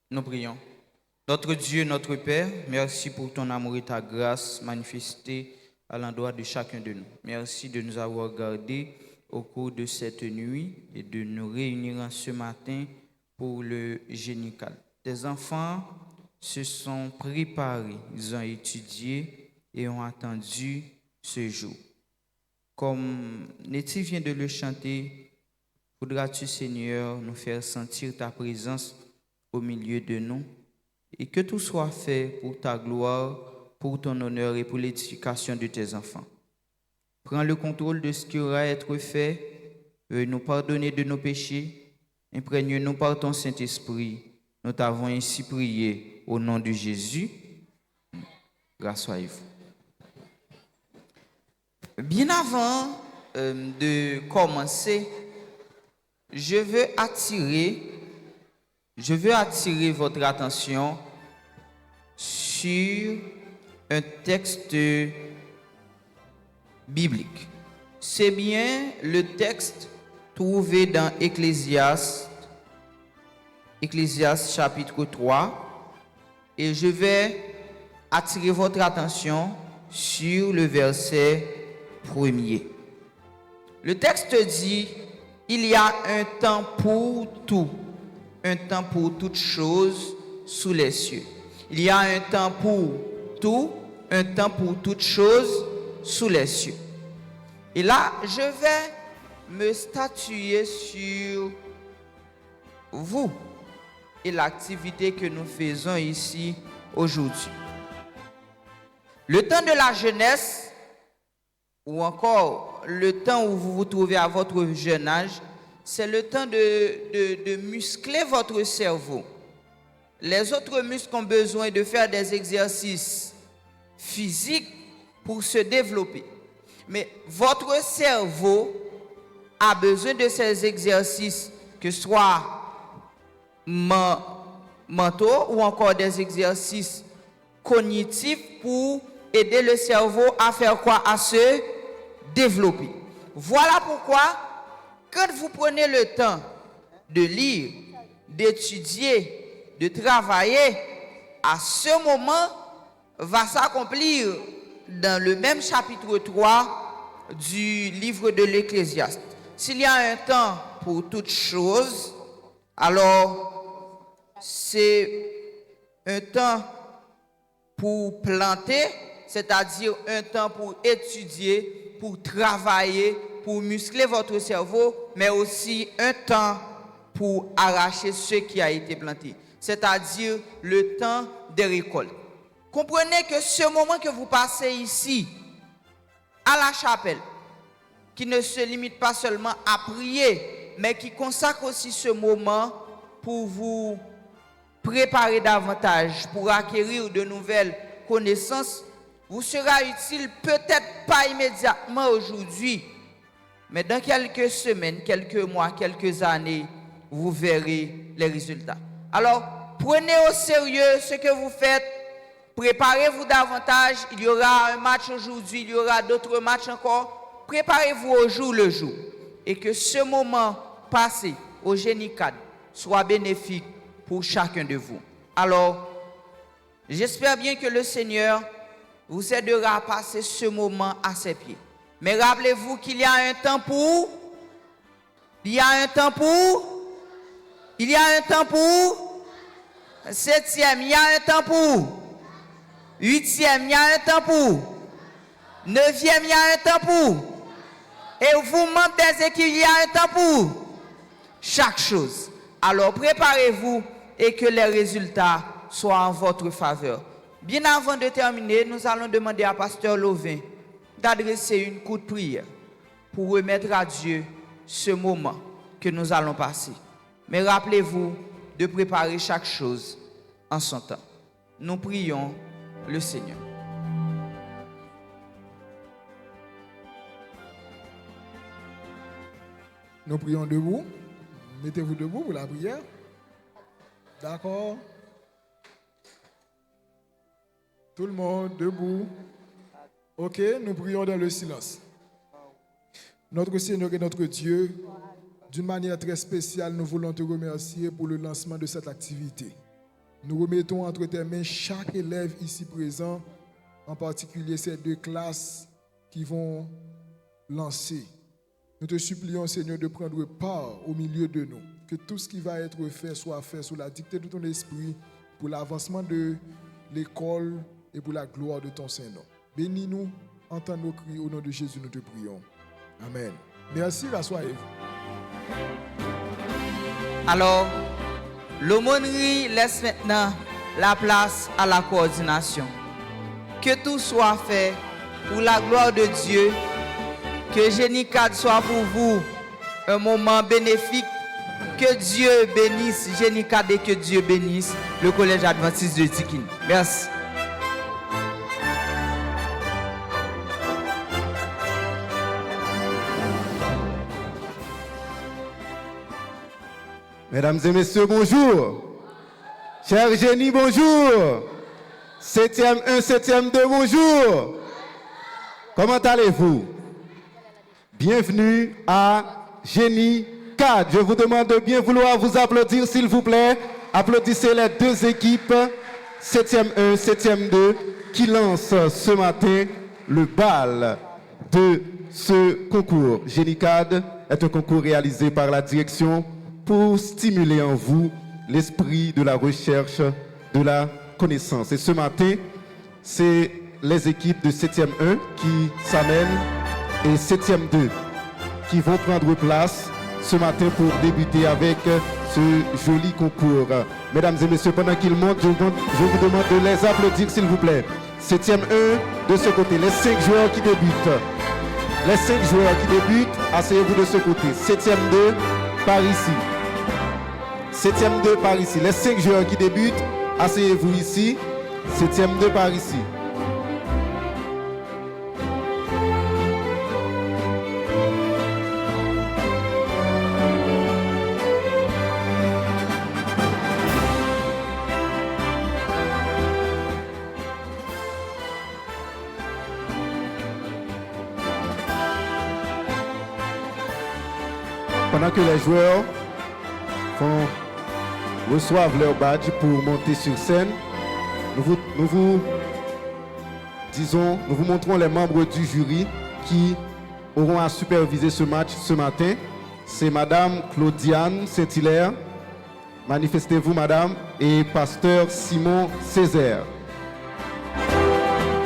Nous prions. Notre Dieu, notre Père, merci pour ton amour et ta grâce manifestée à l'endroit de chacun de nous. Merci de nous avoir gardés au cours de cette nuit et de nous réunir en ce matin pour le génical. Tes enfants se sont préparés, ils ont étudié et ont attendu ce jour. Comme Nettie vient de le chanter, voudras-tu, Seigneur, nous faire sentir ta présence au milieu de nous et que tout soit fait pour ta gloire, pour ton honneur et pour l'édification de tes enfants. Prends le contrôle de ce qui aura à être fait, veuille nous pardonner de nos péchés, imprègne-nous par ton Saint-Esprit. Nous t'avons ainsi prié au nom de Jésus. Rassoyez-vous. Bien avant de commencer, je veux attirer votre attention sur un texte biblique. C'est bien le texte trouvé dans Ecclésiaste chapitre 3, et je vais attirer votre attention sur le verset 1er. Le texte dit: il y a un temps pour tout, un temps pour toutes choses sous les cieux. Il y a un temps pour tout, un temps pour toutes choses sous les cieux. Et là, je vais me statuer sur vous et l'activité que nous faisons ici aujourd'hui. Le temps de la jeunesse, ou encore le temps où vous vous trouvez à votre jeune âge, c'est le temps de muscler votre cerveau. Les autres muscles ont besoin de faire des exercices physiques pour se développer. Mais votre cerveau a besoin de ces exercices, que ce soit mentaux ou encore des exercices cognitifs pour aider le cerveau à faire quoi? À se développer. Voilà pourquoi, quand vous prenez le temps de lire, d'étudier, de travailler, à ce moment va s'accomplir dans le même chapitre 3 du livre de l'Ecclésiaste. S'il y a un temps pour toutes choses, alors c'est un temps pour planter, c'est-à-dire un temps pour étudier, pour travailler, pour muscler votre cerveau, mais aussi un temps pour arracher ce qui a été planté, c'est-à-dire le temps des récoltes. Comprenez que ce moment que vous passez ici, à la chapelle, qui ne se limite pas seulement à prier, mais qui consacre aussi ce moment pour vous préparer davantage, pour acquérir de nouvelles connaissances, vous sera utile peut-être pas immédiatement aujourd'hui, mais dans quelques semaines, quelques mois, quelques années, vous verrez les résultats. Alors, prenez au sérieux ce que vous faites, préparez-vous davantage, il y aura un match aujourd'hui, il y aura d'autres matchs encore, préparez-vous au jour le jour, et que ce moment passé au Génicad soit bénéfique pour chacun de vous. Alors, j'espère bien que le Seigneur vous aidera à passer ce moment à ses pieds. Mais rappelez-vous qu'il y a un temps pour, il y a un temps pour, il y a un temps pour, septième, il y a un temps pour, huitième, il y a un temps pour, neuvième, il y a un temps pour, et vous manquez des équipes, il y a un temps pour chaque chose. Alors préparez-vous et que les résultats soient en votre faveur. Bien avant de terminer, nous allons demander à Pasteur Lovin d'adresser une courte prière pour remettre à Dieu ce moment que nous allons passer. Mais rappelez-vous de préparer chaque chose en son temps. Nous prions le Seigneur. Nous prions debout. Mettez-vous debout pour la prière. D'accord. Tout le monde debout. Ok, nous prions dans le silence. Notre Seigneur et notre Dieu, d'une manière très spéciale, nous voulons te remercier pour le lancement de cette activité. Nous remettons entre tes mains chaque élève ici présent, en particulier ces deux classes qui vont lancer. Nous te supplions, Seigneur, de prendre part au milieu de nous. Que tout ce qui va être fait soit fait sous la dictée de ton esprit pour l'avancement de l'école et pour la gloire de ton Saint-Nom. Bénis-nous, entends nos cris, au nom de Jésus, nous te prions. Amen. Merci, rassoyez-vous. Alors, l'aumônerie laisse maintenant la place à la coordination. Que tout soit fait pour la gloire de Dieu. Que Génicade soit pour vous un moment bénéfique. Que Dieu bénisse Génicade et que Dieu bénisse le Collège Adventiste de Tikini. Merci. Mesdames et messieurs, bonjour. Cher Génie, bonjour. 7e 1, 7e 2, bonjour. Comment allez-vous? Bienvenue à Génie 4. Je vous demande de bien vouloir vous applaudir, s'il vous plaît. Applaudissez les deux équipes, 7e 1, 7e 2, qui lancent ce matin le bal de ce concours. Génie 4 est un concours réalisé par la direction pour stimuler en vous l'esprit de la recherche, de la connaissance. Et ce matin, c'est les équipes de 7e 1 qui s'amènent et 7e 2 qui vont prendre place ce matin pour débuter avec ce joli concours. Mesdames et messieurs, pendant qu'ils montent, je vous demande de les applaudir, s'il vous plaît. 7e 1 de ce côté, les 5 joueurs qui débutent. Les 5 joueurs qui débutent, asseyez-vous de ce côté. 7e 2 par ici. 7e 2 par ici. Les 5 joueurs qui débutent, asseyez-vous ici. 7e 2 par ici. Pendant que les joueurs reçoivent leur badge pour monter sur scène, nous vous montrons les membres du jury qui auront à superviser ce match ce matin. C'est Madame Claudiane Saint-Hilaire, manifestez-vous Madame, et Pasteur Simon Césaire.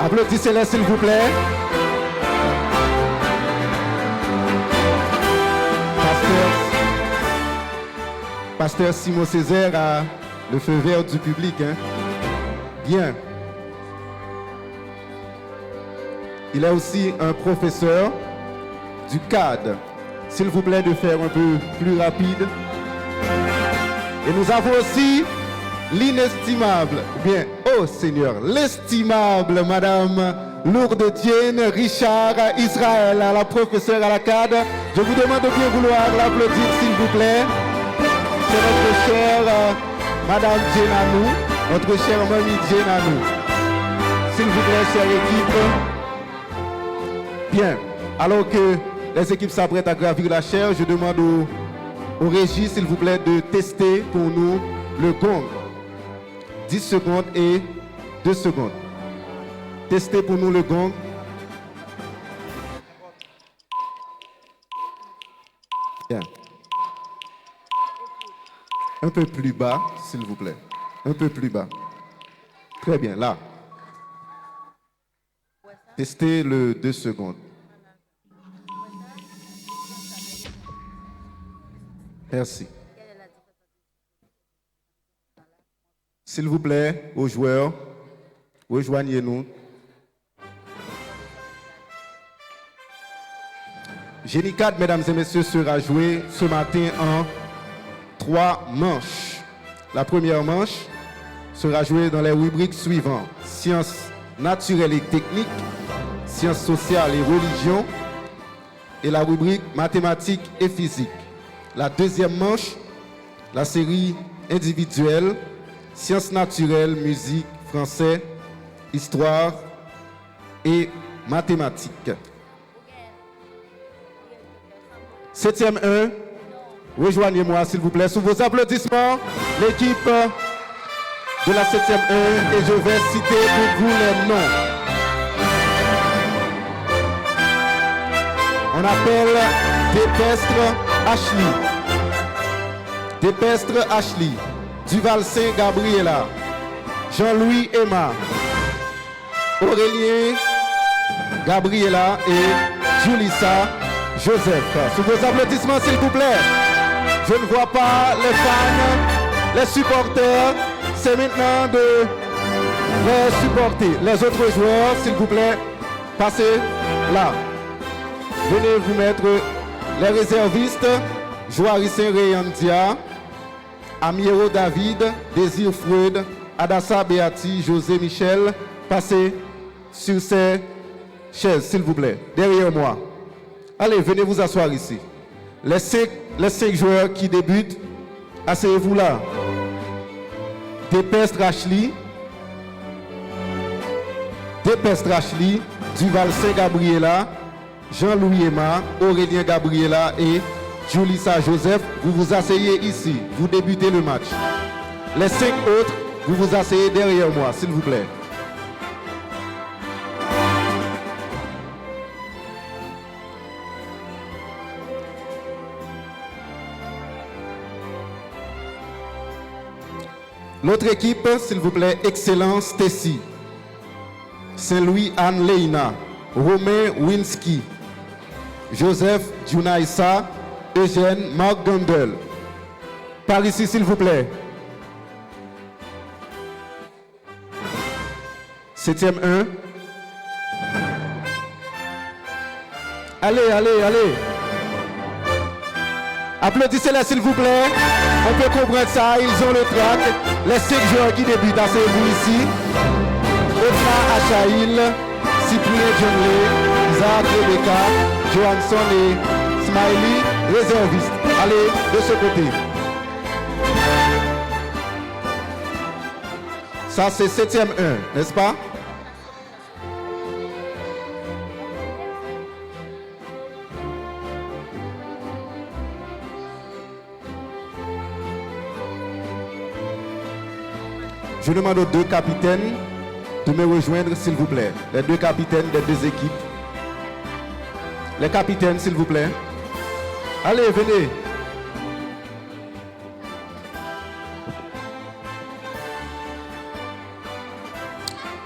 Applaudissez-les s'il vous plaît. Pasteur Simon Césaire a le feu vert du public. Hein? Bien. Il est aussi un professeur du CAD. S'il vous plaît de faire un peu plus rapide. Et nous avons aussi l'inestimable, bien, oh Seigneur, l'estimable Madame Lourdes Dienne Richard Israël, la professeure à la CAD. Je vous demande de bien vouloir l'applaudir s'il vous plaît. C'est notre chère Madame Djenanou, notre chère Mamie Djenanou. S'il vous plaît, chère équipe. Bien, alors que les équipes s'apprêtent à gravir la chaire, je demande au régie, s'il vous plaît, de tester pour nous le gong. 10 secondes et 2 secondes. Testez pour nous le gong. Bien. Un peu plus bas, s'il vous plaît. Un peu plus bas. Très bien, là. Testez le 2 secondes. Merci. S'il vous plaît, aux joueurs, rejoignez-nous. Génie 4, mesdames et messieurs, sera joué ce matin en 3 manches. La première manche sera jouée dans les rubriques suivantes: sciences naturelles et techniques, sciences sociales et religion, et la rubrique mathématiques et physique. La deuxième manche, la série individuelle, sciences naturelles, musique, français, histoire et mathématiques. 7e 1, rejoignez-moi s'il vous plaît sous vos applaudissements, l'équipe de la 7e 1 et je vais citer pour vous les noms. On appelle Dépestre Ashley. Dépestre Ashley. Duval Saint Gabriela. Jean-Louis Emma. Aurélien Gabriela et Julissa Joseph. Sous vos applaudissements, s'il vous plaît. Je ne vois pas les fans, les supporters. C'est maintenant de les supporter. Les autres joueurs, s'il vous plaît, passez là. Venez vous mettre les réservistes. Joaricin Reyandia, Amiero David, Désir Freud, Adassa Beati, José Michel. Passez sur ces chaises, s'il vous plaît, derrière moi. Allez, venez vous asseoir ici. Les cinq joueurs qui débutent, asseyez-vous là. Dépestre Ashley, Duval Saint Gabriela, Jean-Louis Emma, Aurélien Gabriela et Julissa Joseph. Vous vous asseyez ici, vous débutez le match. Les 5 autres, vous vous asseyez derrière moi, s'il vous plaît. L'autre équipe, s'il vous plaît, Excellence Tessie, Saint-Louis Anne Leina, Romain Winsky, Joseph Junaïsa, Eugène Marc Gandel. Par ici, s'il vous plaît. 7e 1. Allez. Applaudissez-les, s'il vous plaît. On peut comprendre ça, ils ont le track. Les 5 joueurs qui débutent, asseyez-vous ici. Otma Achaïl, Cyprien Junley, Isaac Rebecca, Johansson et Smiley, réservistes. Allez, de ce côté. Ça, c'est 7e 1, n'est-ce pas? Je demande aux 2 capitaines de me rejoindre, s'il vous plaît. Les 2 capitaines des 2 équipes. Les capitaines, s'il vous plaît. Allez, venez.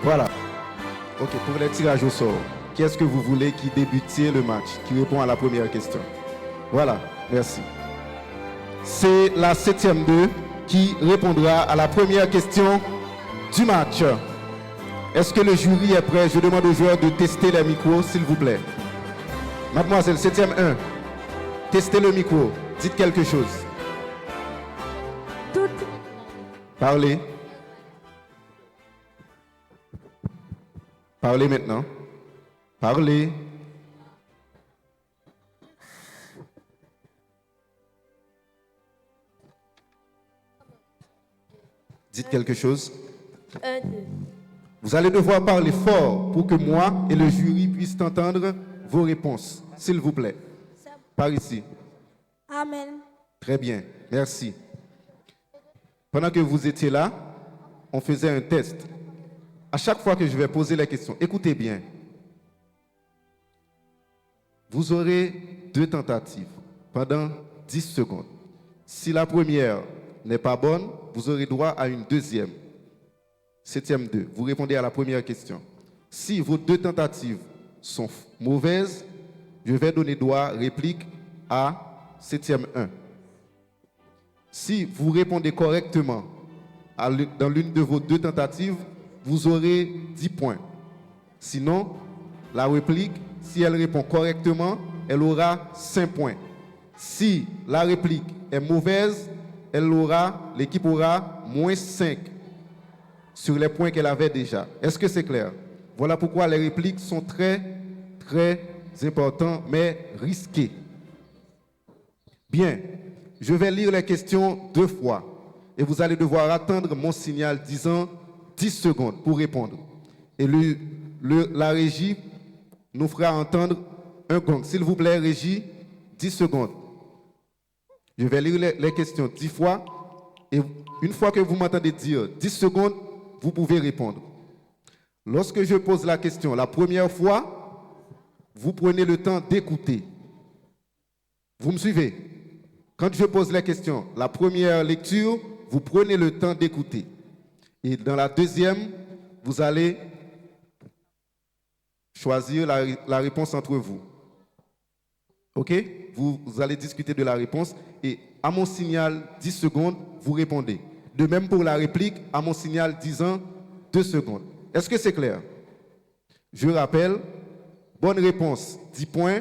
Voilà. Ok, pour les tirages au sort, qui est-ce que vous voulez qui débutiez le match, qui répond à la première question? Voilà, merci. C'est la 7e 2 qui répondra à la première question du match. Est-ce que le jury est prêt? Je demande aux joueurs de tester les micros, s'il vous plaît. Mademoiselle, 7e 1, testez le micro, dites quelque chose. Parlez. Parlez maintenant. Parlez. Dites quelque chose. 1, 2. Vous allez devoir parler fort pour que moi et le jury puissent entendre vos réponses. S'il vous plaît. Par ici. Amen. Très bien. Merci. Pendant que vous étiez là, on faisait un test. À chaque fois que je vais poser les questions, écoutez bien. Vous aurez 2 tentatives pendant 10 secondes. Si la première n'est pas bonne, vous aurez droit à une deuxième. 7e 2. Vous répondez à la première question. Si vos 2 tentatives sont mauvaises, je vais donner droit réplique à 7e 1. Si vous répondez correctement dans l'une de vos 2 tentatives, vous aurez 10 points. Sinon, la réplique, si elle répond correctement, elle aura 5 points. Si la réplique est mauvaise, l'équipe aura moins 5 sur les points qu'elle avait déjà. Est-ce que c'est clair? Voilà pourquoi les répliques sont très, très importantes, mais risquées. Bien, je vais lire les questions 2 fois et vous allez devoir attendre mon signal disant 10 secondes pour répondre. Et la régie nous fera entendre un gong. S'il vous plaît, régie, 10 secondes. Je vais lire les questions 10 fois et Une fois que vous m'entendez dire 10 secondes, vous pouvez répondre. Lorsque je pose la question la première fois, vous prenez le temps d'écouter. Vous me suivez? Quand je pose la question la première lecture, vous prenez le temps d'écouter. Et dans la deuxième, vous allez choisir la réponse entre vous. OK? Vous allez discuter de la réponse et à mon signal 10 secondes, vous répondez. De même pour la réplique, à mon signal disant 2 secondes. Est-ce que c'est clair? Je rappelle, bonne réponse 10 points,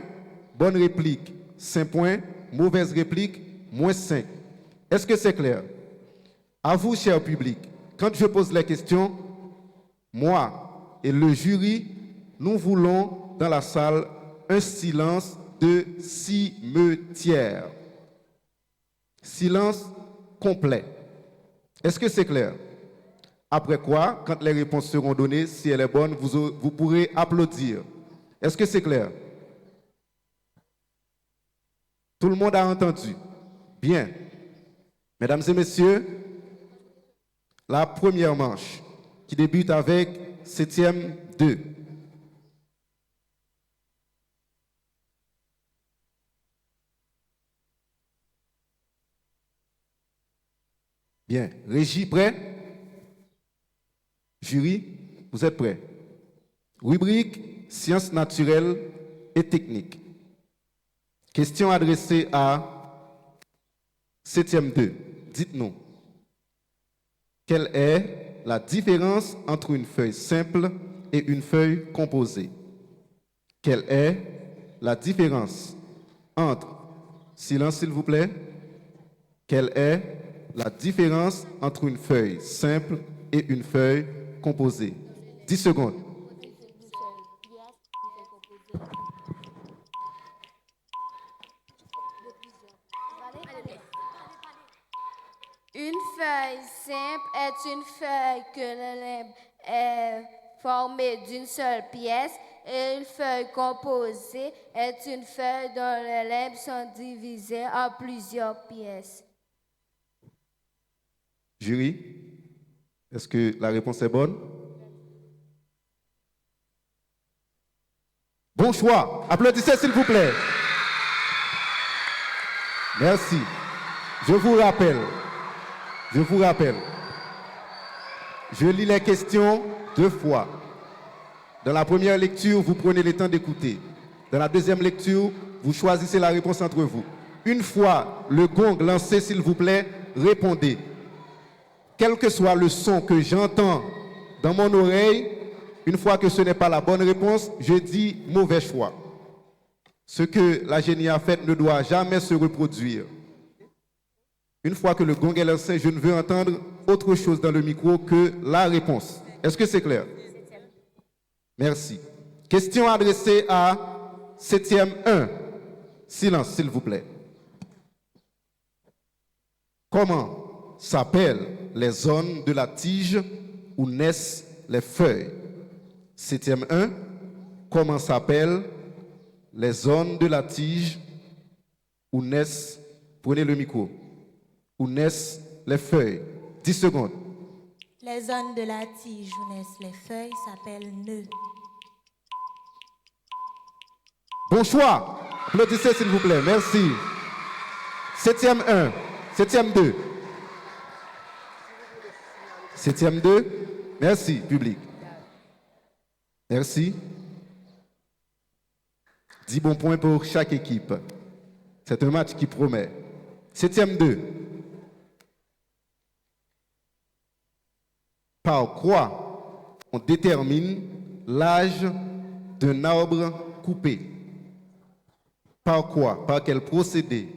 bonne réplique 5 points, mauvaise réplique moins 5. Est-ce que c'est clair? À vous, cher public, quand je pose la question, moi et le jury, nous voulons dans la salle un silence de cimetière. Silence complet. Est-ce que c'est clair? Après quoi, quand les réponses seront données, si elle est bonne, vous pourrez applaudir. Est-ce que c'est clair? Tout le monde a entendu? Bien. Mesdames et messieurs, la première manche qui débute avec 7e 2. Bien. Régie, prêt? Jury, vous êtes prêts? Rubrique sciences naturelles et techniques. Question adressée à 7e 2. Dites-nous, quelle est la différence entre une feuille simple et une feuille composée? Quelle est la différence entre, silence s'il vous plaît, quelle est la différence entre une feuille simple et une feuille composée? 10 secondes. Une feuille simple est une feuille que le limbe est formé d'une seule pièce et une feuille composée est une feuille dont les limbes sont divisés en plusieurs pièces. Jury, est-ce que la réponse est bonne? Bon choix. Applaudissez s'il vous plaît. Merci. Je vous rappelle, je lis les questions 2 fois. Dans la première lecture, vous prenez le temps d'écouter. Dans la deuxième lecture, vous choisissez la réponse entre vous. Une fois le gong lancé, s'il vous plaît, répondez. Quel que soit le son que j'entends dans mon oreille, une fois que ce n'est pas la bonne réponse, je dis mauvais choix. Ce que la génie a fait ne doit jamais se reproduire. Une fois que le gong est lancé, je ne veux entendre autre chose dans le micro que la réponse. Est-ce que c'est clair? Merci. Question adressée à 7e 1. Silence, s'il vous plaît. Comment s'appellent les zones de la tige où naissent les feuilles? 7e 1. Comment s'appellent les zones de la tige où naissent, prenez le micro, où naissent les feuilles? 10 secondes. Les zones de la tige où naissent les feuilles s'appellent nœuds. Bon choix. Applaudissez s'il vous plaît. Merci. 7e 1. 7e 2. 7e 2. Merci, public. Merci. 10 bons points pour chaque équipe. C'est un match qui promet. 7e 2. Par quoi on détermine l'âge d'un arbre coupé? Par quoi? Par quel procédé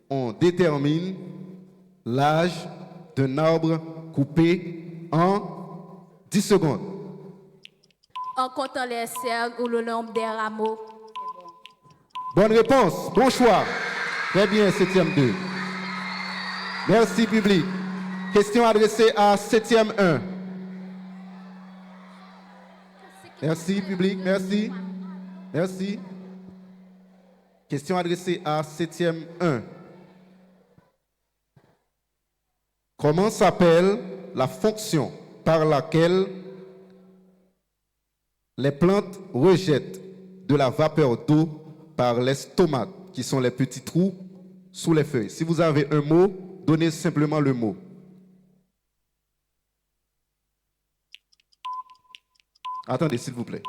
on détermine l'âge d'un arbre coupé en 10 secondes? En comptant les cercles ou le nombre des rameaux. Bonne réponse, bon choix. Très bien, 7e 2. Merci, public. Question adressée à 7e 1. Merci, public, merci. Merci. Question adressée à 7e 1. Comment s'appelle la fonction par laquelle les plantes rejettent de la vapeur d'eau par les stomates, qui sont les petits trous sous les feuilles? Si vous avez un mot, donnez simplement le mot. Attendez, s'il vous plaît.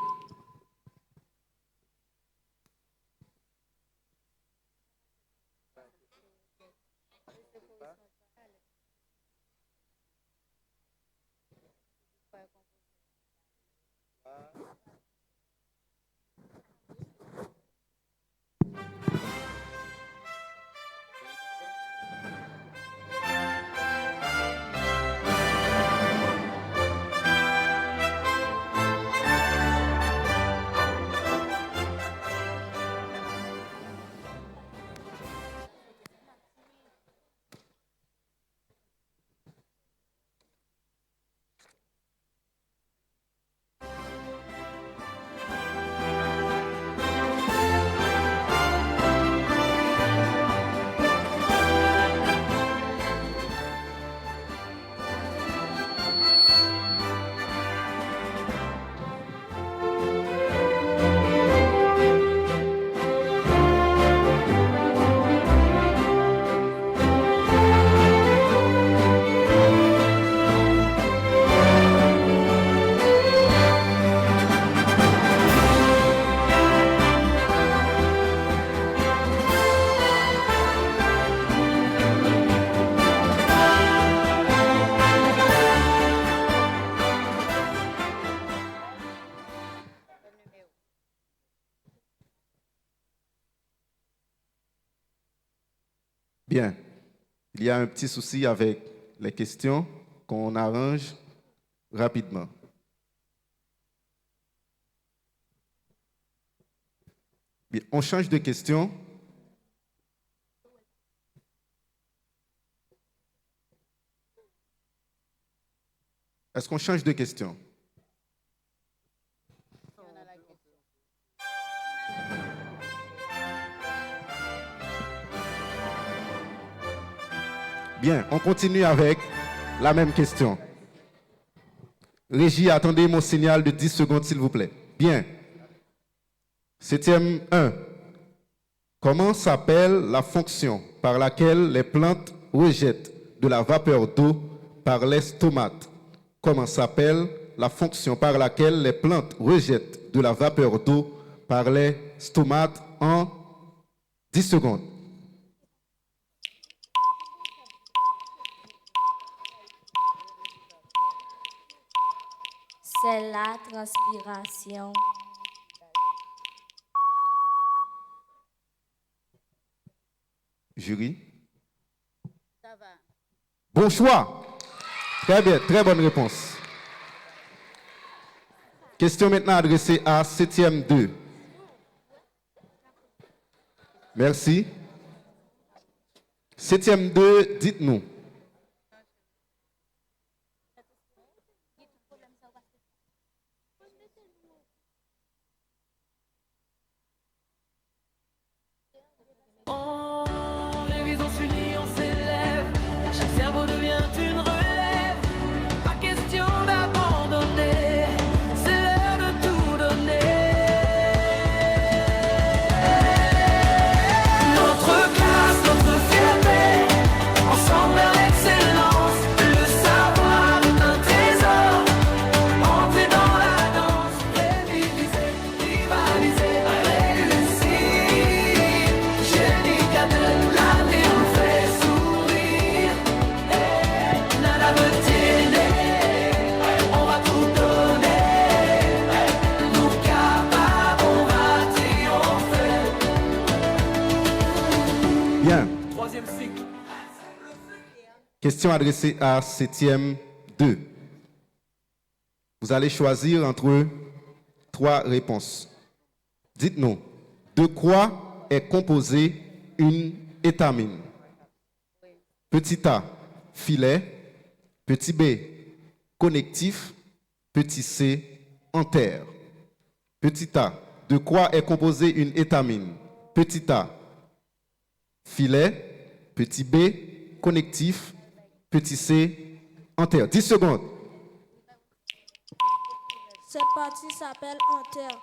Bien. Il y a un petit souci avec les questions qu'on arrange rapidement. Bien, on change de question. Est-ce qu'on change de question? Bien, on continue avec la même question. Régie, attendez mon signal de 10 secondes, s'il vous plaît. Bien. 7e 1. Comment s'appelle la fonction par laquelle les plantes rejettent de la vapeur d'eau par les stomates? Comment s'appelle la fonction par laquelle les plantes rejettent de la vapeur d'eau par les stomates en 10 secondes? C'est la transpiration. Jury? Ça va. Bon choix. Très bien, très bonne réponse. Question maintenant adressée à 7e 2. Merci. 7e 2, dites-nous. Question adressée à 7e 2. Vous allez choisir entre 3 réponses. Dites-nous, de quoi est composée une étamine? Petit A, filet. Petit B, connectif. Petit C, antère. Petit A, de quoi est composée une étamine? Petit A, filet. Petit B, connectif. petit c, enterre. 10 secondes. Cette partie s'appelle enterre.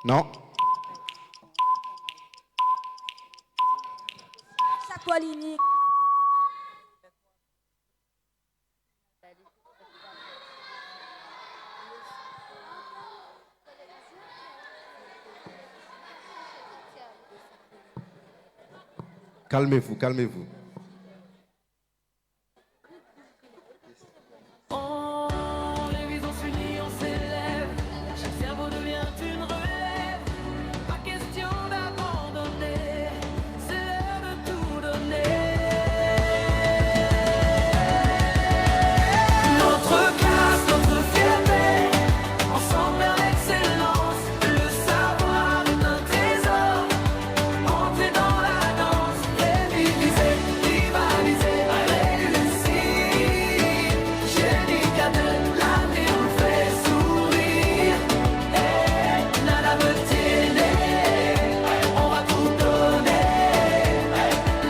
Non. Sapolinique. Calmez-vous, calmez-vous. Les visions s'unissent, on s'élève. Chaque cerveau devient une relève. Pas question d'abandonner. C'est l'heure de tout donner. Notre classe, notre fierté. Ensemble vers l'excellence. Le savoir est un trésor. Entrer dans la danse. Rivaliser, rivaliser, réussir. Génie cadet, l'avenir nous fait sourire. Et nada me tienne. On va tout donner.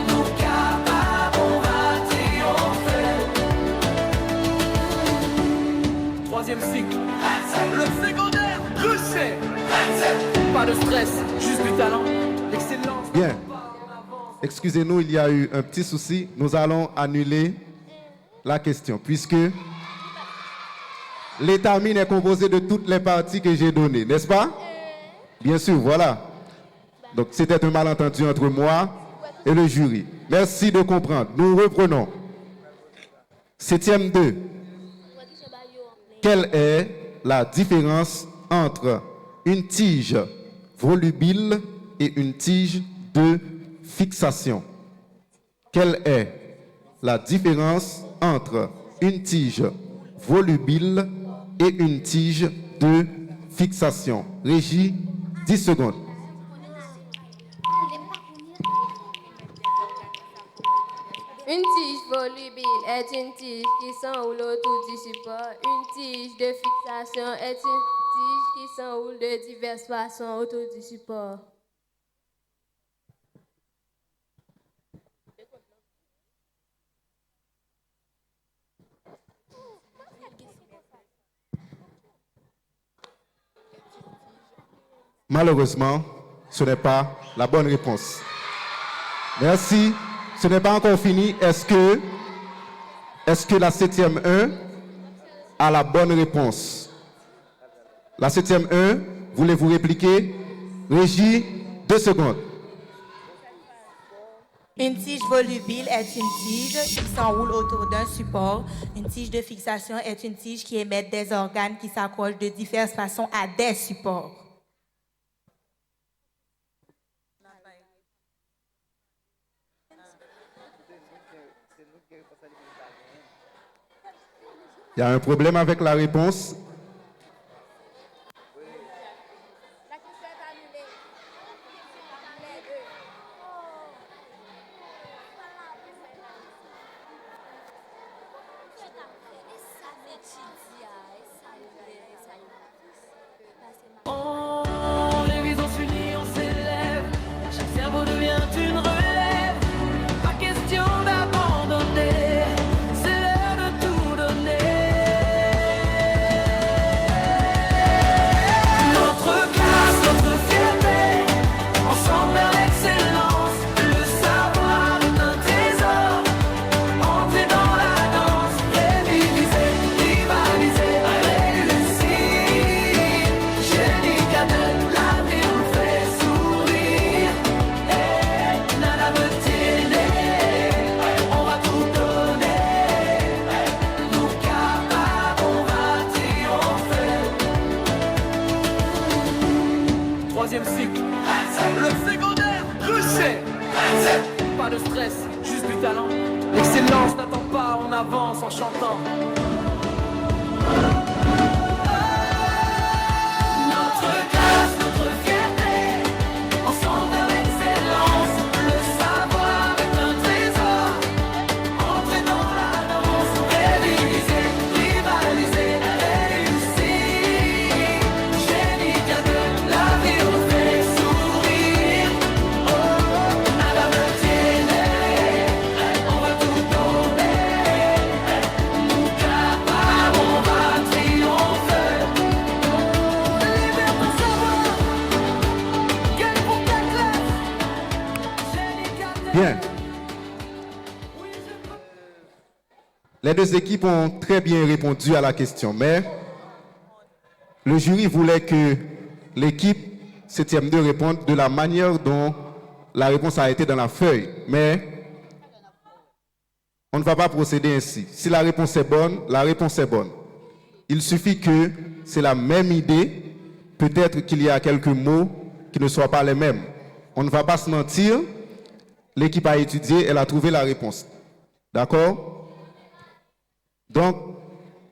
Nous capables, on va triompher. Troisième cycle. Le secondaire, rushé. Pas de stress, juste du talent. L'excellence. Bien. Excusez-nous, il y a eu un petit souci. Nous allons annuler la question puisque l'étamine est composé de toutes les parties que j'ai données, n'est-ce pas? Bien sûr, voilà. Donc c'était un malentendu entre moi et le jury. Merci de comprendre. Nous reprenons. 7e 2. Quelle est la différence entre une tige volubile et une tige de fixation? Quelle est la différence entre une tige volubile et une tige de fixation? Régie, 10 secondes. Une tige volubile est une tige qui s'enroule autour du support. Une tige de fixation est une tige qui s'enroule de diverses façons autour du support. Malheureusement, ce n'est pas la bonne réponse. Merci. Ce n'est pas encore fini. Est-ce que la 7e 1 a la bonne réponse? La 7e 1, voulez-vous répliquer? Régie, 2 secondes. Une tige volubile est une tige qui s'enroule autour d'un support. Une tige de fixation est une tige qui émet des organes qui s'accrochent de diverses façons à des supports. Il y a un problème avec la réponse. Les visions s'unissent, on s'élève. Chaque cerveau devient une relève. Pas question d'abandonner. C'est l'heure de tout donner. Notre classe, notre fierté. Ensemble vers l'excellence. Le savoir est un trésor. Entrer dans la danse. Rivaliser, rivaliser, réussir. Génie cadet, l'avenir nous fait sourire. Et nada me tienne. On va tout donner. Nous capables, on va triompher. Troisième cycle. Le secondaire, rushé. Pas de stress, juste du talent. L'excellence n'attend pas, on avance en chantant. Notre classe, notre fierté. Ensemble vers l'excellence. Le savoir est un trésor. Entrer dans la danse. Rivaliser, rivaliser, réussir. Génie cadet, l'avenir nous fait sourire. Oh, nada me tienne. On va tout donner. Les deux équipes ont très bien répondu à la question, mais le jury voulait que l'équipe 7e 2 réponde de la manière dont la réponse a été dans la feuille. Mais on ne va pas procéder ainsi. Si la réponse est bonne, la réponse est bonne. Il suffit que c'est la même idée, peut-être qu'il y a quelques mots qui ne soient pas les mêmes. On ne va pas se mentir, l'équipe a étudié, elle a trouvé la réponse. D'accord? Donc,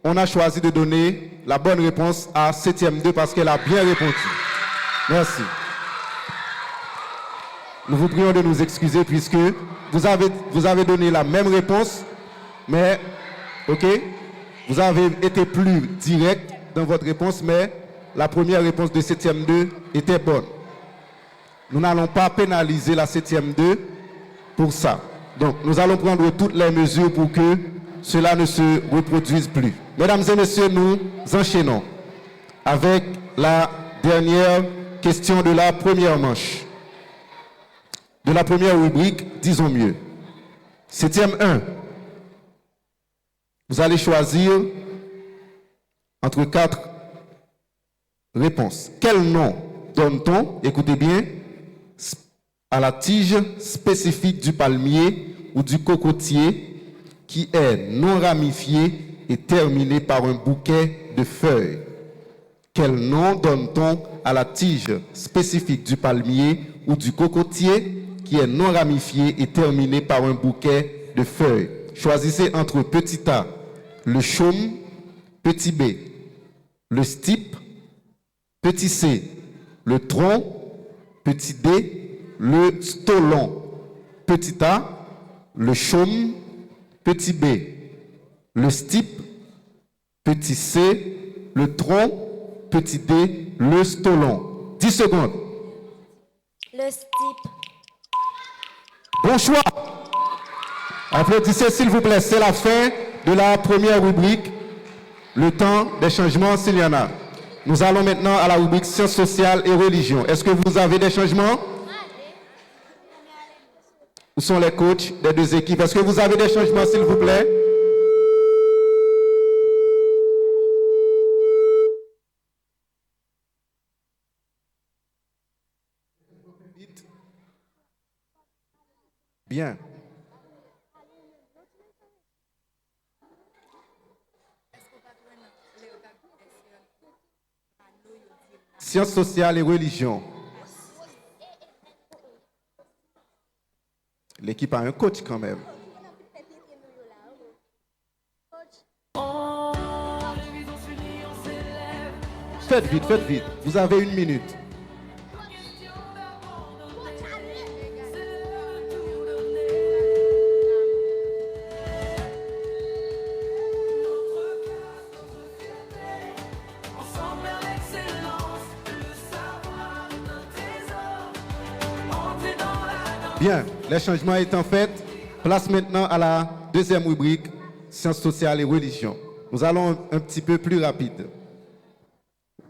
on a choisi de donner la bonne réponse à 7e 2 parce qu'elle a bien répondu. Merci. Nous vous prions de nous excuser puisque vous avez donné la même réponse, mais, ok, vous avez été plus direct dans votre réponse, mais la première réponse de 7e 2 était bonne. Nous n'allons pas pénaliser la 7e 2 pour ça. Donc, nous allons prendre toutes les mesures pour que cela ne se reproduise plus. Mesdames et messieurs, nous enchaînons avec la dernière question de la première manche. De la première rubrique, disons mieux. 7e 1. Vous allez choisir entre 4 réponses. Quel nom donne-t-on, écoutez bien, à la tige spécifique du palmier ou du cocotier qui est non ramifiée et terminée par un bouquet de feuilles? Quel nom donne-t-on à la tige spécifique du palmier ou du cocotier qui est non ramifiée et terminée par un bouquet de feuilles? Choisissez entre petit A, le chaume, petit B, le stipe, petit C, le tronc, petit D, le stolon. Petit A, le chaume, petit B, le stipe, petit C, le tronc, petit D, le stolon. 10 secondes. Le stipe. Bon choix. Applaudissez s'il vous plaît. C'est la fin de la première rubrique. Le temps des changements, s'il y en a. Nous allons maintenant à la rubrique sciences sociales et religion. Est-ce que vous avez des changements? Où sont les coachs des deux équipes? Est-ce que vous avez des changements, s'il vous plaît? Bien. Sciences sociales et religion. L'équipe a un coach quand même. Faites vite, faites vite. Vous avez 1 minute. Bien, les changements étant faits, place maintenant à la deuxième rubrique, sciences sociales et religion. Nous allons un petit peu plus rapide.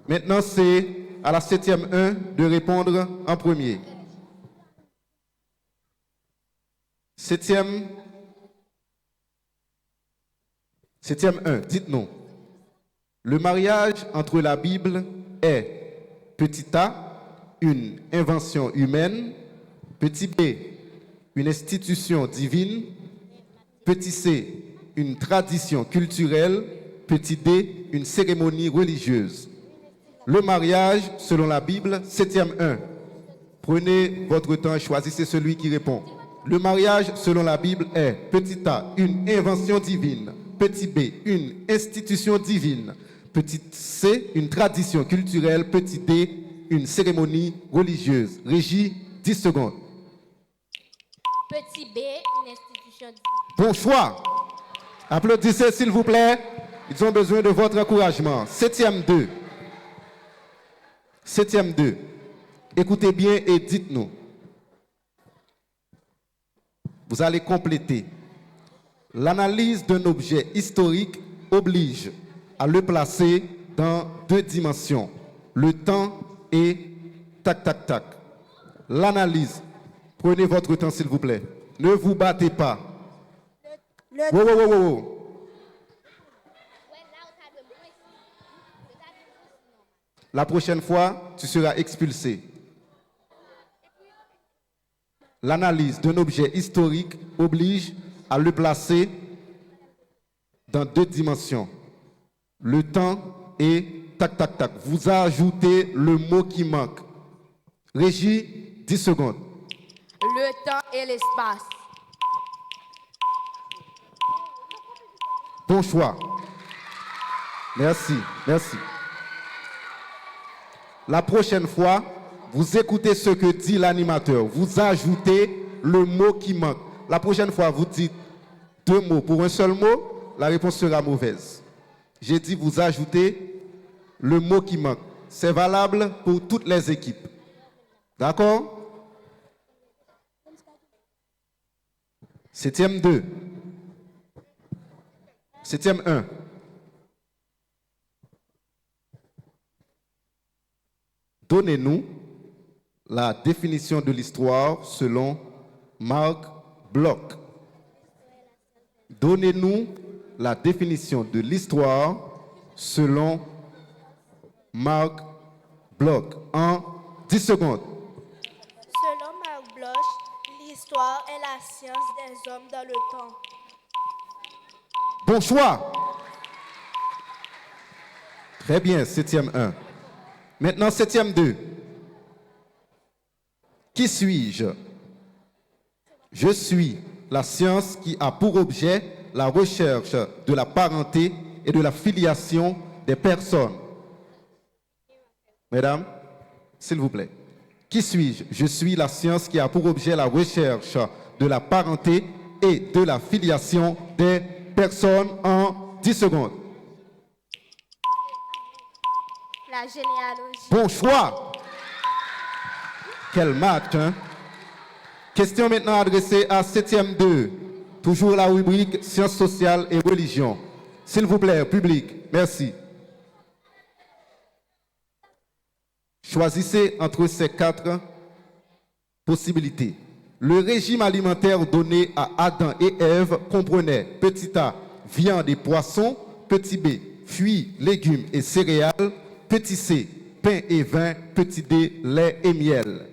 Maintenant, c'est à la 7e 1 de répondre en premier. 7e 1, dites-nous. Le mariage entre la Bible est, petit a, une invention humaine, petit b, une institution divine, petit c, une tradition culturelle, petit d, une cérémonie religieuse. Le mariage, selon la Bible, 7e 1. Prenez votre temps et choisissez celui qui répond. Le mariage, selon la Bible, est, petit a, une invention divine, petit b, une institution divine, petit c, une tradition culturelle, petit d, une cérémonie religieuse. Régie, 10 secondes. Petit B, une institution. Bon choix. Applaudissez s'il vous plaît. Ils ont besoin de votre encouragement. 7e 2. 7e 2. Écoutez bien et dites-nous. Vous allez compléter. L'analyse d'un objet historique oblige à le placer dans 2 dimensions. Le temps et tac, tac, tac. L'analyse. Prenez votre temps, s'il vous plaît. Ne vous battez pas. Wow. La prochaine fois, tu seras expulsé. L'analyse d'un objet historique oblige à le placer dans 2 dimensions. Le temps et tac, tac, tac. Vous ajoutez le mot qui manque. Régie, 10 secondes. Le temps et l'espace. Bon choix. Merci, merci. La prochaine fois, vous écoutez ce que dit l'animateur. Vous ajoutez le mot qui manque. La prochaine fois, vous dites 2 mots pour un seul mot, la réponse sera mauvaise. J'ai dit vous ajoutez le mot qui manque. C'est valable pour toutes les équipes. D'accord? 7e 2. 7e 1. Donnez-nous la définition de l'histoire selon Marc Bloch. Donnez-nous la définition de l'histoire selon Marc Bloch en 10 secondes. Selon Marc Bloch, l'histoire est la science des hommes dans le temps. Bon choix. Très bien, 7e 1. Maintenant, 7e 2. Qui suis-je? Je suis la science qui a pour objet la recherche de la parenté et de la filiation des personnes. Mesdames, s'il vous plaît. Qui suis-je? Je suis la science qui a pour objet la recherche de la parenté et de la filiation des personnes en 10 secondes. La généalogie. Bon choix. Quel match, hein? Question maintenant adressée à 7e 2. Toujours la rubrique sciences sociales et religion. S'il vous plaît, public, merci. Choisissez entre ces 4 possibilités. Le régime alimentaire donné à Adam et Ève comprenait petit a, viande et poissons, petit b, fruits, légumes et céréales, petit c, pain et vin, petit d, lait et miel.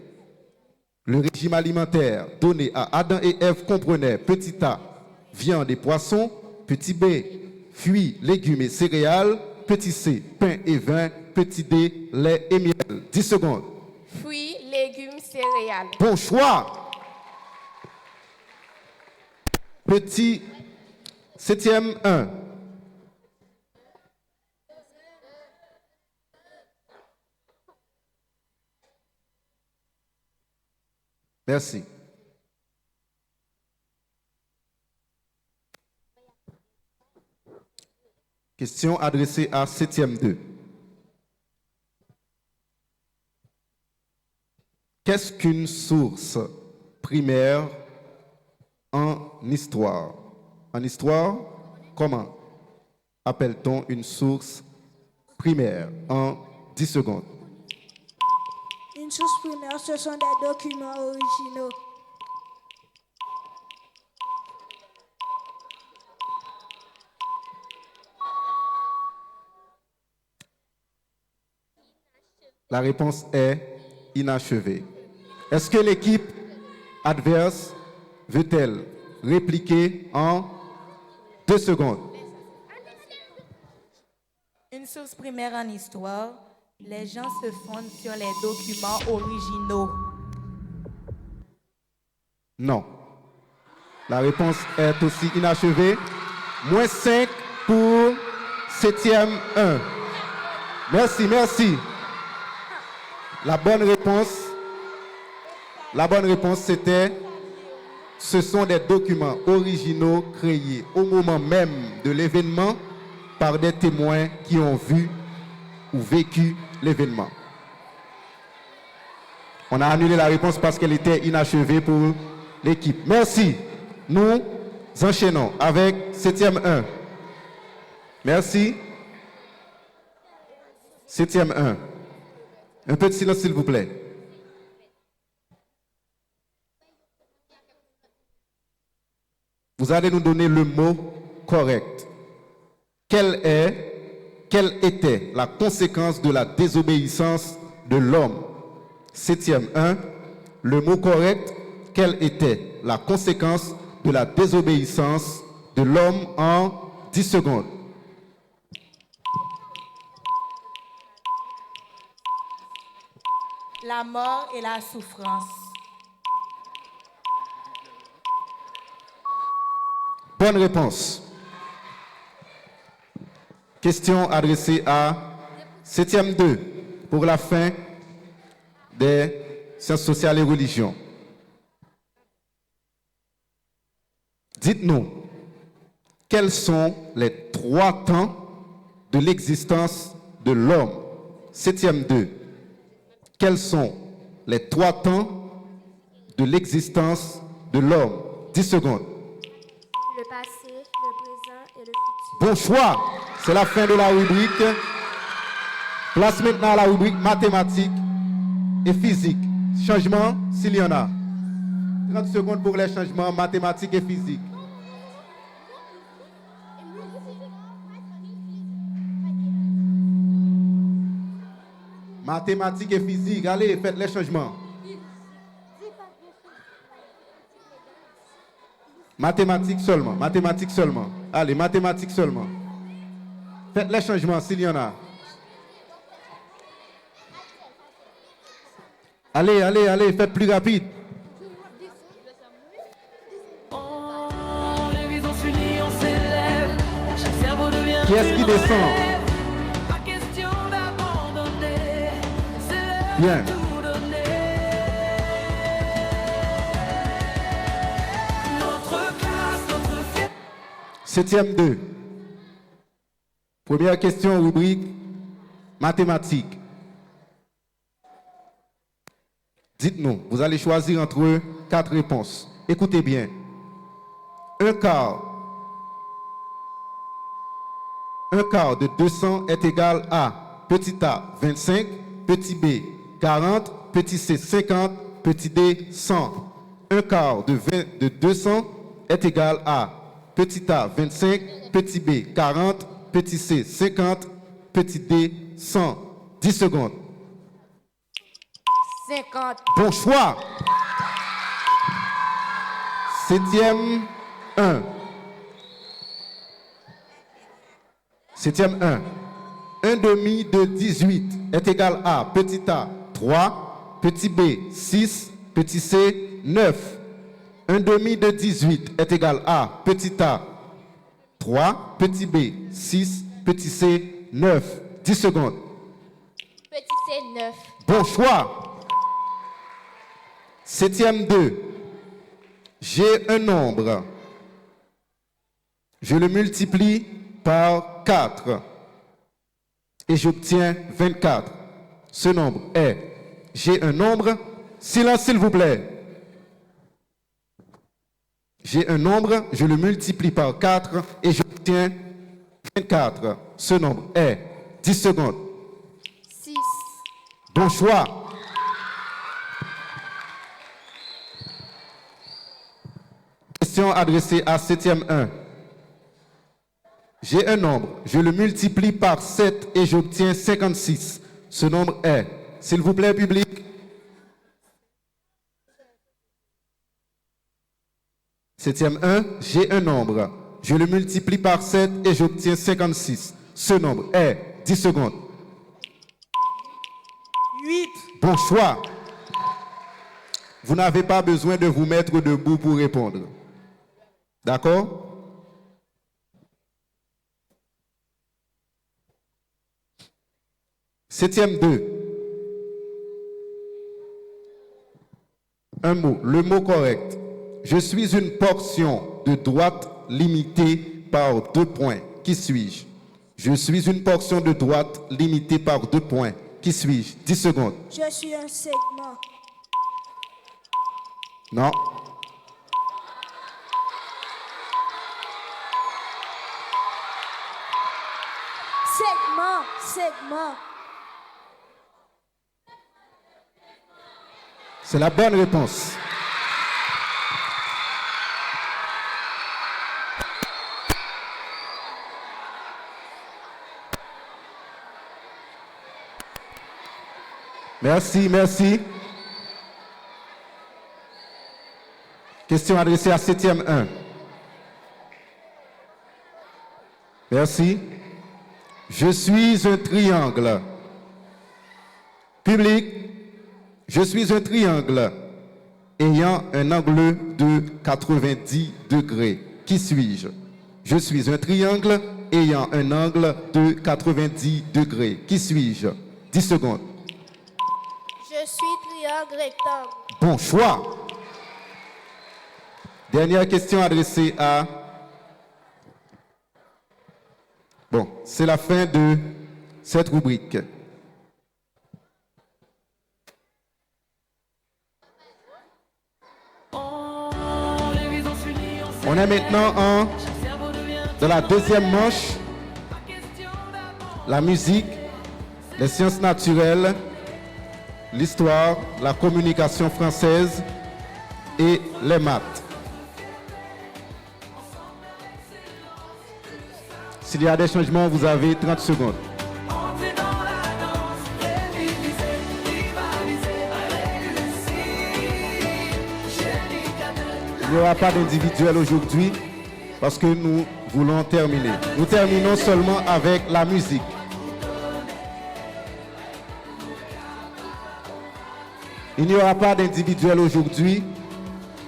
Le régime alimentaire donné à Adam et Ève comprenait petit a, viande et poissons, petit b, fruits, légumes et céréales, petit c, pain et vin, petit d, lait et miel. 10 secondes. Fruits, légumes, céréales. Bon choix. Petit 7e 1. Merci. Question adressée à 7e 2. Qu'est-ce qu'une source primaire en histoire? En histoire, comment appelle-t-on une source primaire en 10 secondes? Une source primaire, ce sont des documents originaux. La réponse est inachevée. Est-ce que l'équipe adverse veut-elle répliquer en 2 secondes? Une source primaire en histoire, les gens se fondent sur les documents originaux. Non. La réponse est aussi inachevée. Moins 5 pour 7e 1. Merci, merci. La bonne réponse, c'était ce sont des documents originaux créés au moment même de l'événement par des témoins qui ont vu ou vécu l'événement. On a annulé la réponse parce qu'elle était inachevée pour l'équipe. Merci. Nous enchaînons avec 7e 1. Merci. 7e 1. Un peu de silence, s'il vous plaît. Vous allez nous donner le mot correct. Quelle est quelle était la conséquence de la désobéissance de l'homme? Septième 1. Le mot correct, quelle était la conséquence de la désobéissance de l'homme en 10 secondes? La mort et la souffrance. Bonne réponse. Question adressée à 7e 2 pour la fin des sciences sociales et religions. Dites-nous, quels sont les 3 temps de l'existence de l'homme? 7e 2. Quels sont les 3 temps de l'existence de l'homme? 10 secondes. Le passé, le présent et le futur. Bon choix. C'est la fin de la rubrique. Place maintenant à la rubrique mathématiques et physique. Changement, s'il y en a. 30 secondes pour les changements mathématiques et physiques. Mathématiques et physique, allez, faites les changements. Mathématiques seulement, mathématiques seulement. Allez, mathématiques seulement. Faites les changements s'il y en a. Allez, allez, allez, faites plus rapide. Les visions s'unissent, on s'élève. Chaque cerveau devient Qui est-ce qui une descend? relève. Pas question d'abandonner. C'est l'heure Bien. de tout donner. Notre classe, notre fierté. 7e 2. Première question, rubrique mathématiques. Dites-nous, vous allez choisir entre 4 réponses. Écoutez bien. Un quart de 200 est égal à petit a 25, petit b 40, petit c 50, petit d 100. Un quart de 200 est égal à petit a 25, petit b 40, petit c 50, petit d 100. 10 secondes. 50. Bon choix. 7e 1. 7e 1. Un demi de 18 est égal à petit a 3, petit b 6, petit c 9. Un demi de 18 est égal à petit a 3, petit b 6, petit c 9. 10 secondes. Petit C, 9. Bon choix. 7e 2. J'ai un nombre. Je le multiplie par 4 et j'obtiens 24. Ce nombre est, j'ai un nombre, silence s'il vous plaît. J'ai un nombre, je le multiplie par 4 et j'obtiens 24. Ce nombre est, 10 secondes. 6. Bon choix. Question adressée à 7e 1. J'ai un nombre, je le multiplie par 7 et j'obtiens 56. Ce nombre est, s'il vous plaît, public. Septième 1, j'ai un nombre, je le multiplie par 7 et j'obtiens 56. Ce nombre est, 10 secondes. 8. Bon choix. Vous n'avez pas besoin de vous mettre debout pour répondre. D'accord? Septième 2. Un mot, le mot correct. Je suis une portion de droite limitée par 2 points. Qui suis-je? Je suis une portion de droite limitée par 2 points. Qui suis-je? 10 secondes. Je suis un segment. Non. Segment. C'est la bonne réponse. Merci, merci. Question adressée à 7e 1. Merci. Je suis un triangle. Public, je suis un triangle ayant un angle de 90 degrés. Qui suis-je? Je suis un triangle ayant un angle de 90 degrés. Qui suis-je? 10 secondes. Je suis triangle rectangle. Bon choix. Dernière question adressée à... Bon, c'est la fin de cette rubrique. On est maintenant dans la deuxième manche. La musique, les sciences naturelles, l'histoire, la communication française et les maths. S'il y a des changements, vous avez 30 secondes. Il n'y aura pas d'individuel aujourd'hui parce que nous voulons terminer. Nous terminons seulement avec la musique. Il n'y aura pas d'individuel aujourd'hui.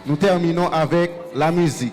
Nous terminons avec la musique.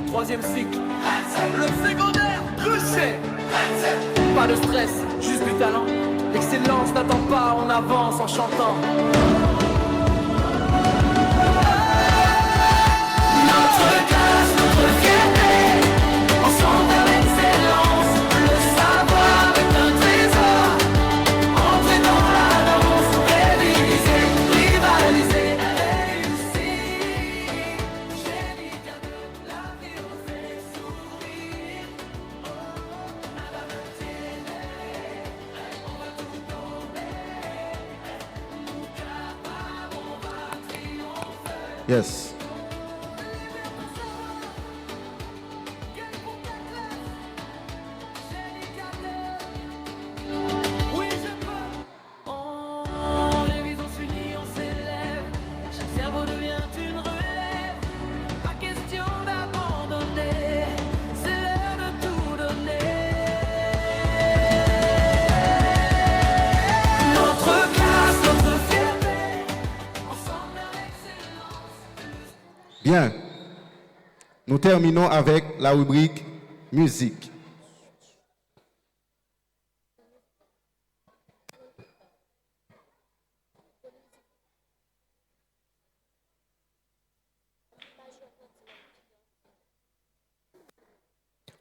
Troisième cycle, le secondaire, Cruchet. Pas de stress, juste du talent. L'excellence n'attend pas, on avance en chantant. Notre classe, notre fierté, ensemble vers l'excellence. Le savoir est un trésor. Entrez dans la danse, réviser, rivaliser, réussir. Génie de la vie, on fait sourire. Nada ne tiene, on va tout donner. Nous capables, on va triompher. Yes. Oui, je peux. On révise, on s'unit, on s'élève. Chaque cerveau devient une relève. Pas question d'abandonner. C'est l'heure de tout donner. Notre classe, notre fierté. Ensemble vers l'excellence. Bien. Nous terminons avec la rubrique musique.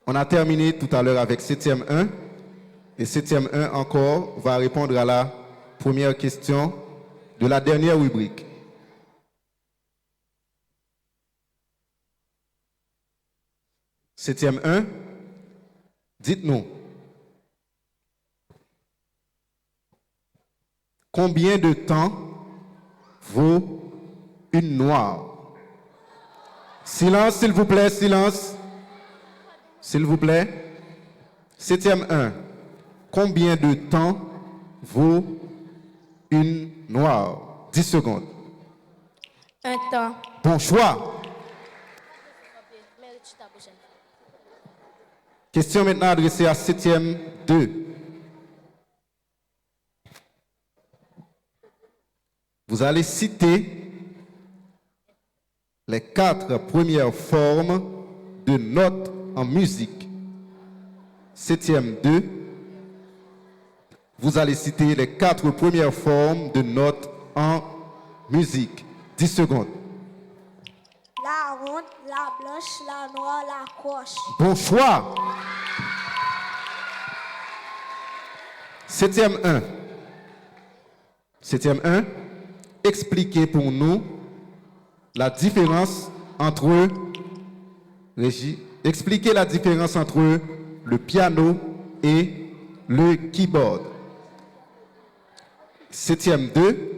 On a terminé tout à l'heure avec 7e 1. Et 7e 1 encore va répondre à la première question de la dernière rubrique. 7e 1, dites-nous, combien de temps vaut une noire? Silence, s'il vous plaît, silence. S'il vous plaît. 7e 1, combien de temps vaut une noire? 10 secondes. Un temps. Bon choix. Question maintenant adressée à 7e 2. vous allez citer les 4 premières formes de notes en musique. 7e 2, vous allez citer les 4 premières formes de notes en musique. 10 secondes. La ronde, la blanche, la noire, la croche. Bon choix. 7e 1. 7e 1. Expliquez pour nous la différence entre expliquez la différence entre le piano et le keyboard. 7e 2.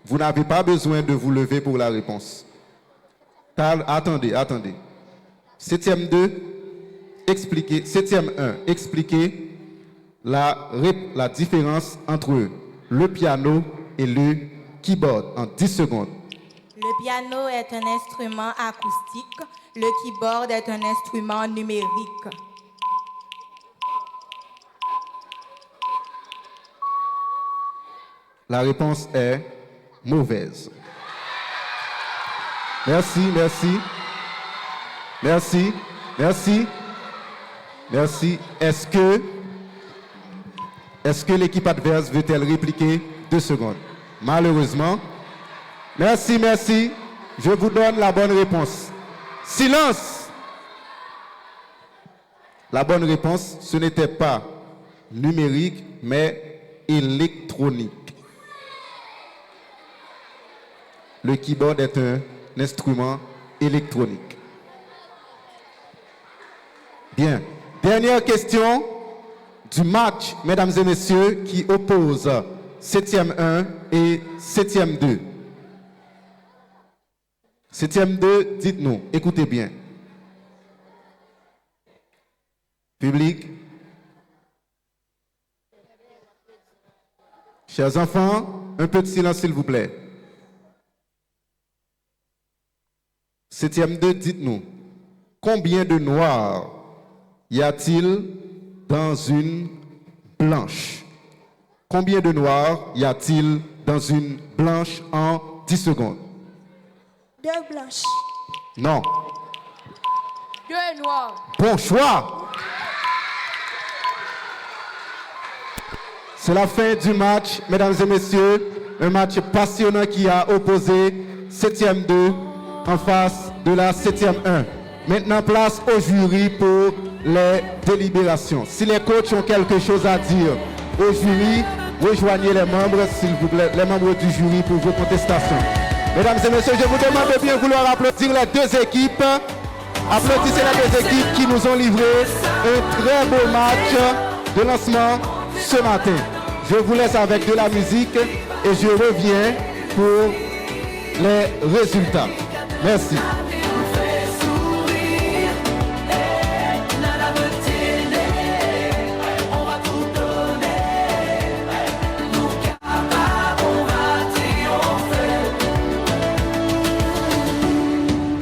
Vous n'avez pas besoin de vous lever pour la réponse. Attendez. 7e 2, expliquez. 7e 1, expliquez la différence entre le piano et le keyboard en 10 secondes. Le piano est un instrument acoustique. Le keyboard est un instrument numérique. La réponse est mauvaise. Merci. Est-ce que l'équipe adverse veut-elle répliquer? 2 secondes. Malheureusement. Merci. Je vous donne la bonne réponse. Silence! La bonne réponse, ce n'était pas numérique, mais électronique. Le keyboard est un instrument électronique. Bien. Dernière question du match, mesdames et messieurs, qui oppose 7e 1 et 7e 2. 7e 2, dites-nous, écoutez bien. Public. Chers enfants, un peu de silence s'il vous plaît. 7e 2, dites-nous, combien de noirs y a-t-il dans une blanche? Combien de noirs y a-t-il dans une blanche en 10 secondes? 2 blanches. Non. 2 noirs. Bon choix. C'est la fin du match, mesdames et messieurs. Un match passionnant qui a opposé 7e 2 en face de la 7e 1. Maintenant, place au jury pour les délibérations. Si les coachs ont quelque chose à dire au jury, rejoignez les membres, s'il vous plaît, les membres du jury pour vos contestations. Mesdames et messieurs, je vous demande de bien vouloir applaudir les 2 équipes. Applaudissez les 2 équipes qui nous ont livré un très beau match de lancement ce matin. Je vous laisse avec de la musique et je reviens pour les résultats. Merci.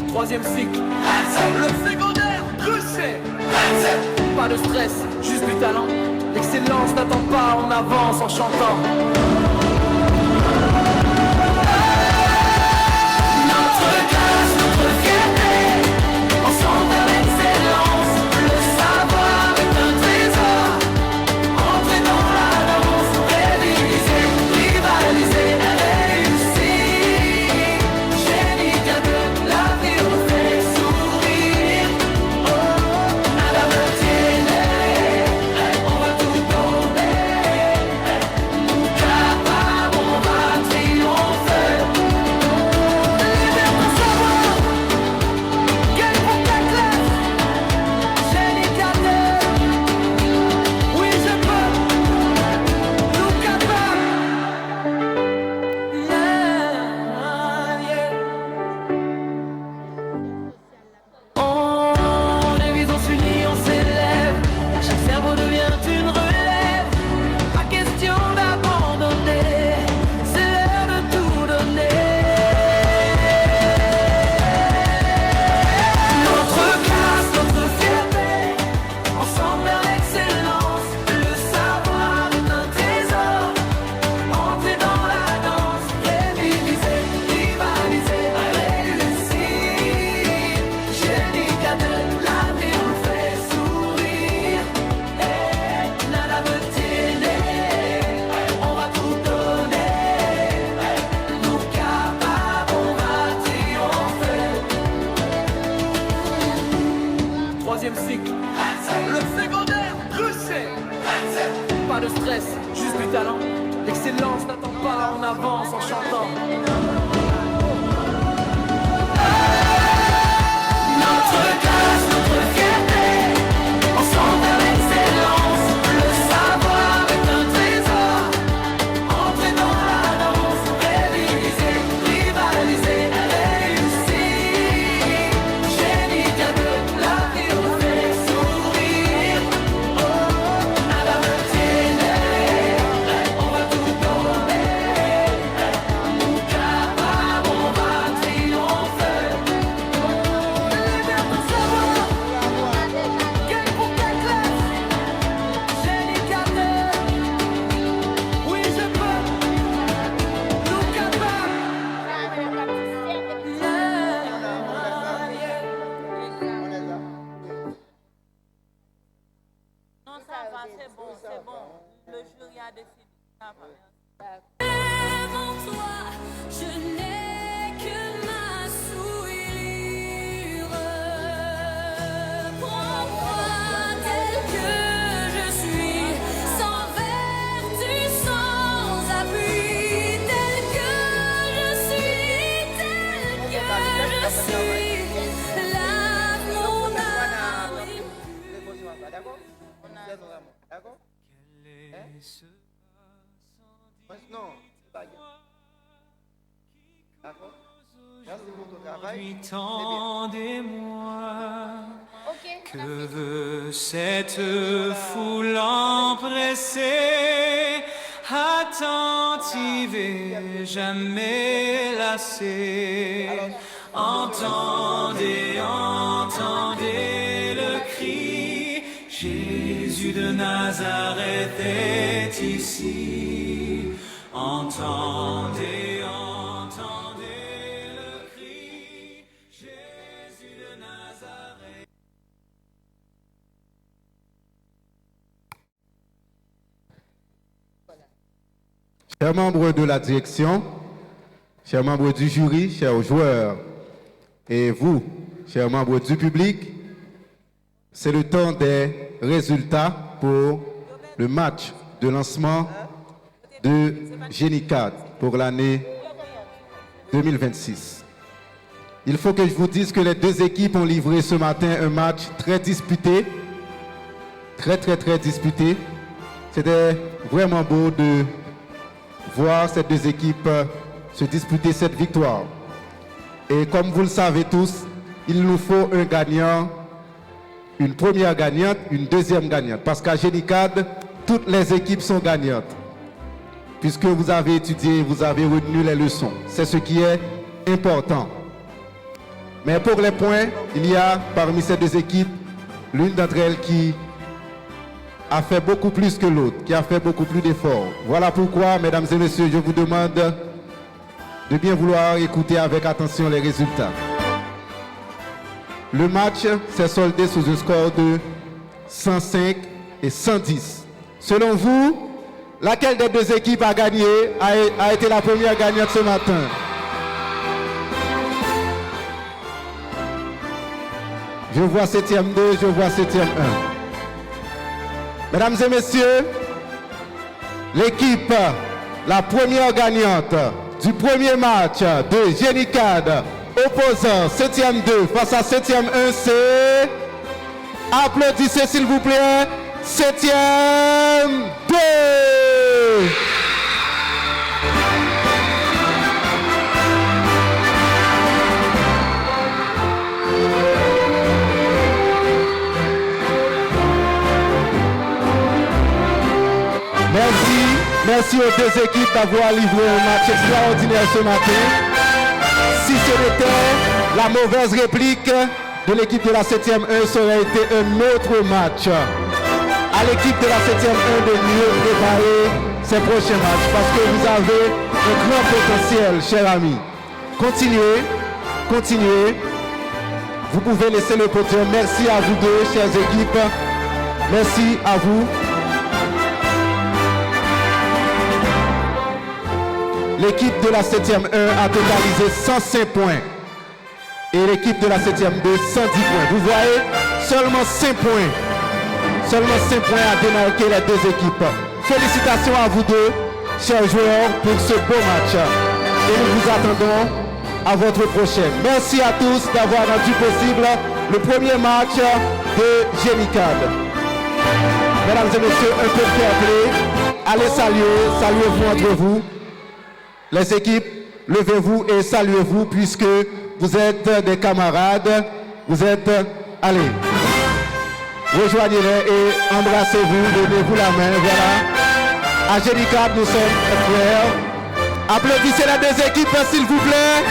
Troisième cycle, le secondaire, Ruchet. Pas de stress, juste du talent. L'excellence n'attend pas, on avance en chantant. Notre classe, notre fierté, ensemble avec l'excellence. Le savoir est un trésor. Entrez dans la danse, réaliser, rivaliser, réussir. Génie de la vie nous fait sourire. Nada me tiene, on va tout donner. Nunca deuxième cycle. Le secondaire, crucé. Pas de stress, juste du talent. L'excellence n'attend pas, on avance en chantant. Notre classe, notre fierté, ensemble vers l'excellence. Le savoir est un trésor. Entrez dans la danse, réviser, rivaliser, réussir. Génie cadeau, la vie nous fait sourire. Oh, nada me tiene, on va tout donner. Nous capables, on va triompher. Libère ton savoir, gagne pour ta classe. Génie cadeau, oui je peux, nous capables. Non, ça va, c'est bon, c'est bon. Le jury a décidé. Ça va. Devant toi, je n'ai que ma souillure. Prends-moi tel que je suis, sans vertu, sans appui, tel que je suis, lave mon âme. D'accord? Non, d'accord? Merci pour ton travail. Tendez-moi. Que veut cette foule empressée, attentive et jamais lassée? Entendez, entendez le cri, Jésus de Nazareth est ici. Entendez, entendez le cri, Jésus de Nazareth. Chers membres de la direction, chers membres du jury, chers joueurs, et vous, chers membres du public, c'est le temps des résultats pour le match de lancement de Génicad pour l'année 2026. Il faut que je vous dise que les deux équipes ont livré ce matin un match très disputé, très disputé. C'était vraiment beau de voir ces deux équipes se disputer cette victoire. Et comme vous le savez tous, il nous faut un gagnant, une première gagnante, une deuxième gagnante. Parce qu'à Génicad, toutes les équipes sont gagnantes. Puisque vous avez étudié, vous avez retenu les leçons. C'est ce qui est important. Mais pour les points, il y a parmi ces deux équipes, l'une d'entre elles qui a fait beaucoup plus que l'autre, qui a fait beaucoup plus d'efforts. Voilà pourquoi, mesdames et messieurs, je vous demande de bien vouloir écouter avec attention les résultats. Le match s'est soldé sous un score de 105 et 110. Selon vous, laquelle des deux équipes a gagné, a été la première gagnante ce matin? Je vois 7e 2, je vois 7e 1. Mesdames et messieurs, l'équipe, la première gagnante du premier match de Génicad opposant 7e 2 face à 7e 1, c'est... Applaudissez s'il vous plaît, 7e 2. Merci aux deux équipes d'avoir livré un match extraordinaire ce matin. Si ce n'était la mauvaise réplique de l'équipe de la 7e 1, ça aurait été un autre match. À l'équipe de la 7e 1 de mieux préparer ses prochains matchs parce que vous avez un grand potentiel, chers amis. Continuez, continuez. Vous pouvez laisser le podium. Merci à vous deux, chères équipes. Merci à vous. L'équipe de la 7e 1 a totalisé 105 points. Et l'équipe de la 7e 2, 110 points. Vous voyez, Seulement 5 points. Seulement 5 points à démarquer les deux équipes. Félicitations à vous deux, chers joueurs, pour ce beau match. Et nous vous attendons à votre prochaine. Merci à tous d'avoir rendu possible le premier match de Génicad. Mesdames et messieurs, un peu de fair play. Allez saluez-vous entre vous. Les équipes, levez-vous et saluez-vous puisque vous êtes des camarades. Vous êtes... Allez, rejoignez-les et embrassez-vous, donnez-vous la main. Voilà. À Génicad, nous sommes frères. Applaudissez les deux équipes, s'il vous plaît.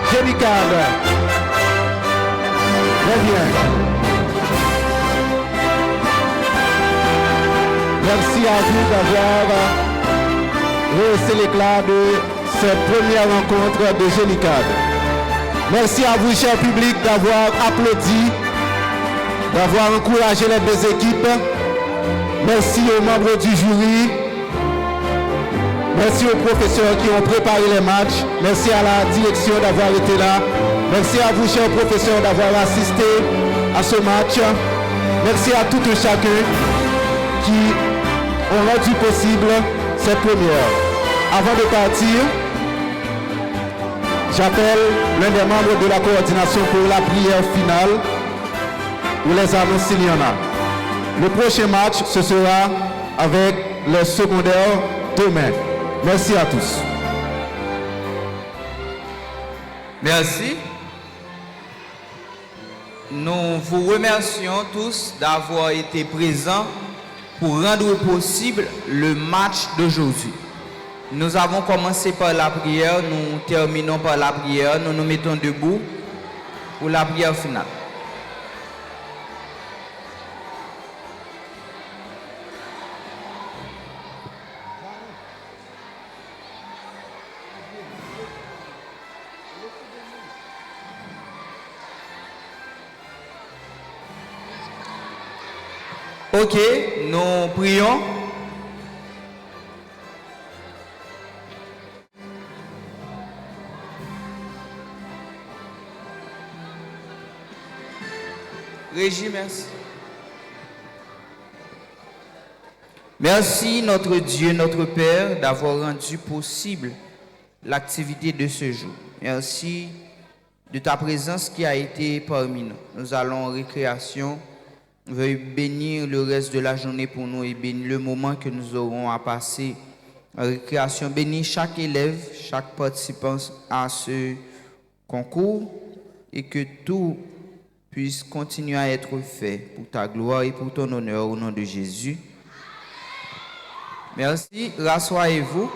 Génicad. Très bien. Merci à vous d'avoir rehaussé l'éclat de cette première rencontre de Génicad. Merci à vous, cher public, d'avoir applaudi, d'avoir encouragé les deux équipes. Merci aux membres du jury. Merci aux professeurs qui ont préparé les matchs. Merci à la direction d'avoir été là. Merci à vous, chers professeurs, d'avoir assisté à ce match. Merci à tout et chacun qui ont rendu possible cette première. Avant de partir, j'appelle l'un des membres de la coordination pour la prière finale ou les annonces s'il y en a. Le prochain match, ce sera avec les secondaires demain. Merci à tous. Merci. Nous vous remercions tous d'avoir été présents pour rendre possible le match d'aujourd'hui. Nous avons commencé par la prière, nous terminons par la prière, nous nous mettons debout pour la prière finale. Ok, nous prions. Régie, merci. Merci notre Dieu, notre Père, d'avoir rendu possible l'activité de ce jour. Merci de ta présence qui a été parmi nous. Nous allons en récréation. Veuille bénir le reste de la journée pour nous et bénir le moment que nous aurons à passer en récréation. Bénis chaque élève, chaque participant à ce concours et que tout puisse continuer à être fait pour ta gloire et pour ton honneur au nom de Jésus. Merci. Rassoyez-vous.